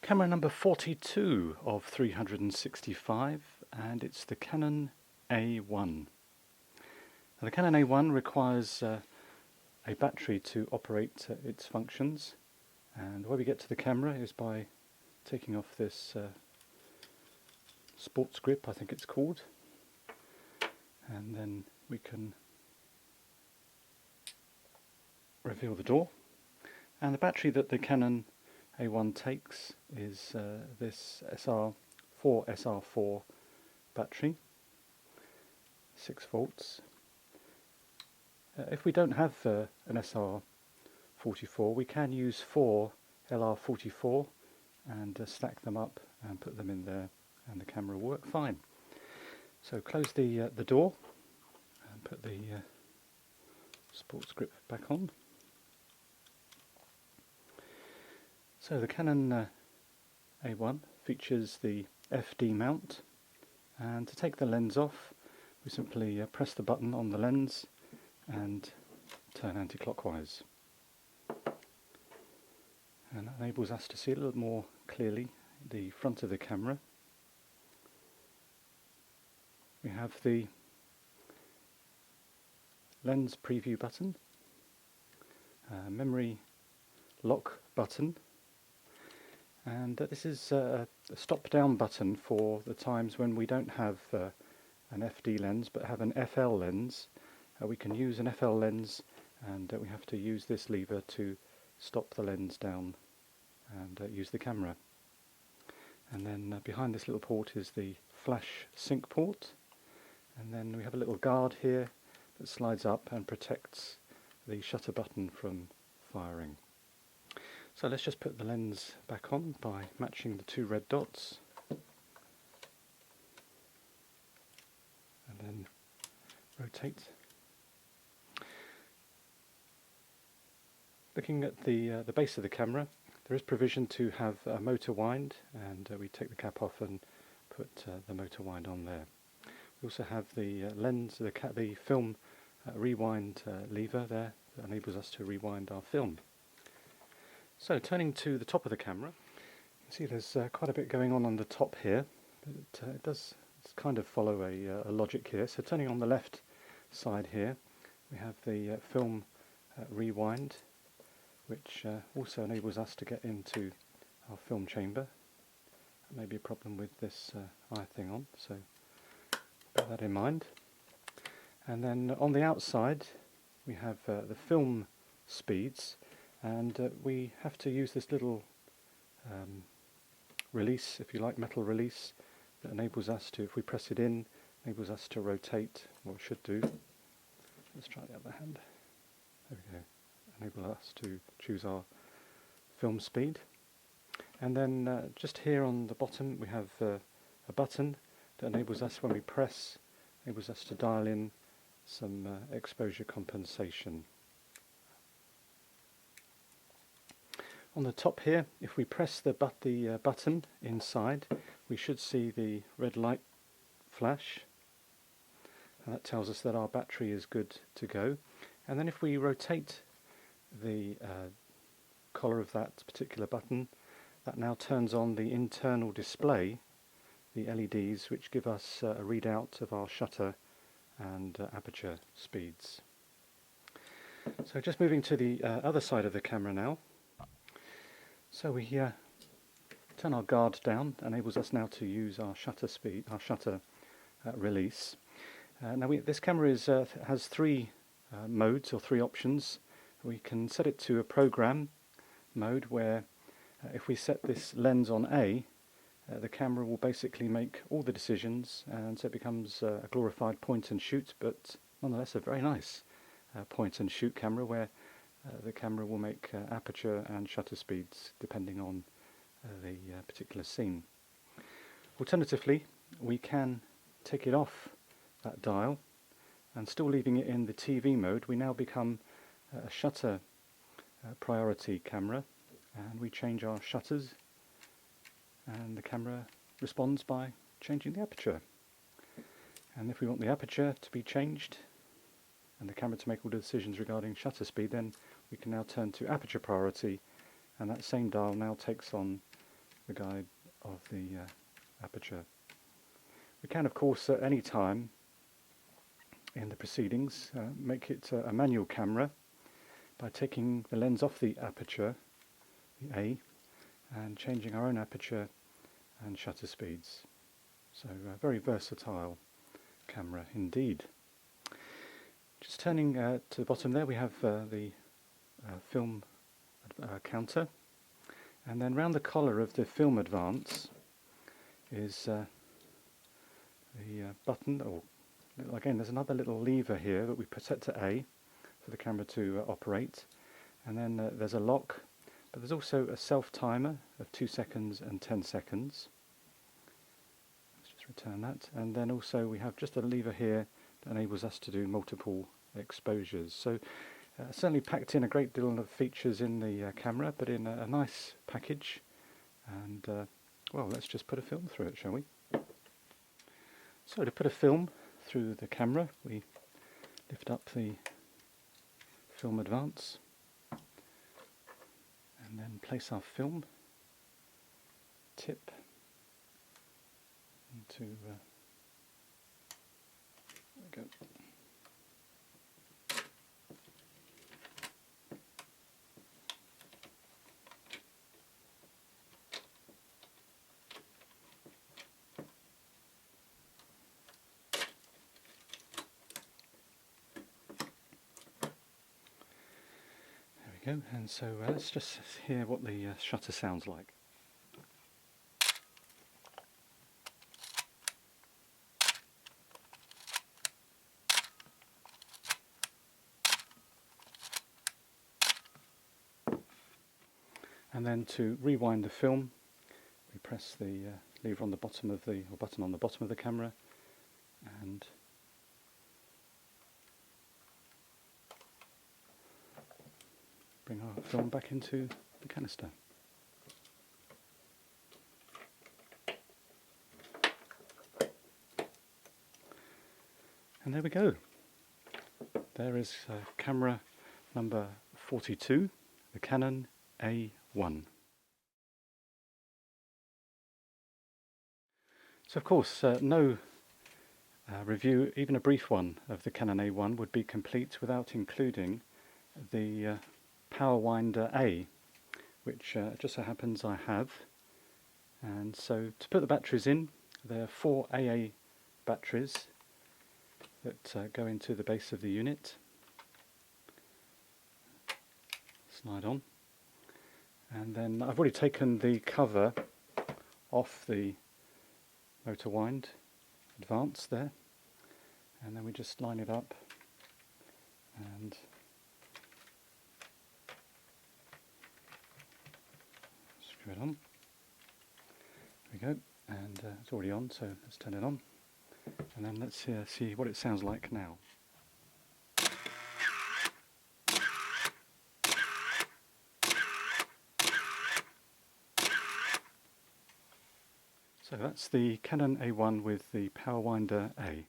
Camera number 42 of 365, and it's the Canon A1. Now, the Canon A1 requires a battery to operate its functions, and the way we get to the camera is by taking off this sports grip, I think it's called, and then we can reveal the door. And the battery that the Canon A1 takes is this SR4 battery, 6 volts. If we don't have an SR44, we can use 4 LR44 and stack them up and put them in there, and the camera will work fine. So close the door and put the sports grip back on. So the Canon A1 features the FD mount, and to take the lens off we simply press the button on the lens and turn anti-clockwise, and that enables us to see a little more clearly the front of the camera. We have the lens preview button, memory lock button, and this is a stop down button for the times when we don't have an FD lens but have an FL lens. We can use an FL lens, and we have to use this lever to stop the lens down and use the camera. And then behind this little port is the flash sync port, and then we have a little guard here that slides up and protects the shutter button from firing. So let's just put the lens back on by matching the 2 red dots, and then rotate. Looking at the base of the camera, there is provision to have a motor wind, and we take the cap off and put the motor wind on there. We also have the the film rewind lever there that enables us to rewind our film. So turning to the top of the camera, you can see there's quite a bit going on the top here, but it does kind of follow a logic here. So turning on the left side here, we have the film rewind, which also enables us to get into our film chamber. That may be a problem with this eye thing on, so bear that in mind. And then on the outside we have the film speeds, and we have to use this little release, if you like, metal release, that enables us to, if we press it in, enables us to rotate, or it should do. Let's try the other hand. There we go. Enable us to choose our film speed. And then just here on the bottom we have a button that enables us, when we press, enables us to dial in some exposure compensation. On the top here, if we press the button inside, we should see the red light flash, and that tells us that our battery is good to go. And then if we rotate the collar of that particular button, that now turns on the internal display, the LEDs, which give us a readout of our shutter and aperture speeds. So just moving to the other side of the camera now. So we turn our guard down, enables us now to use our shutter speed, our shutter release. Now this camera has 3 modes, or 3 options. We can set it to a program mode where if we set this lens on A, the camera will basically make all the decisions, and so it becomes a glorified point and shoot, but nonetheless a very nice point and shoot camera, where the camera will make aperture and shutter speeds depending on the particular scene. Alternatively, we can take it off that dial, and still leaving it in the TV mode, we now become a shutter priority camera, and we change our shutters, and the camera responds by changing the aperture. And if we want the aperture to be changed and the camera to make all the decisions regarding shutter speed, then we can now turn to aperture priority, and that same dial now takes on the guide of the aperture. We can, of course, at any time in the proceedings make it a manual camera by taking the lens off the aperture, the A, and changing our own aperture and shutter speeds. So a very versatile camera indeed. Just turning to the bottom there, we have the film counter, and then round the collar of the film advance is the button, or again there's another little lever here that we set to A for the camera to operate, and then there's a lock, but there's also a self timer of 2 seconds and 10 seconds. Let's just return that, and then also we have just a lever here that enables us to do multiple exposures. So certainly packed in a great deal of features in the camera, but in a nice package. And well, let's just put a film through it, shall we? So to put a film through the camera, we lift up the film advance and then place our film tip into there we go. Go. And so let's just hear what the shutter sounds like. And then to rewind the film, we press the lever on the bottom of the, or button on the bottom of the camera, and bring our film back into the canister. And there we go. There is camera number 42, the Canon A1. So of course no review, even a brief one, of the Canon A1 would be complete without including the PowerWinder A, which just so happens I have. And so to put the batteries in, there are 4 AA batteries that go into the base of the unit. Slide on. And then I've already taken the cover off the motor wind advance there, and then we just line it up and screw it on. There we go, and it's already on, so let's turn it on, and then let's see what it sounds like now. So that's the Canon A1 with the PowerWinder A.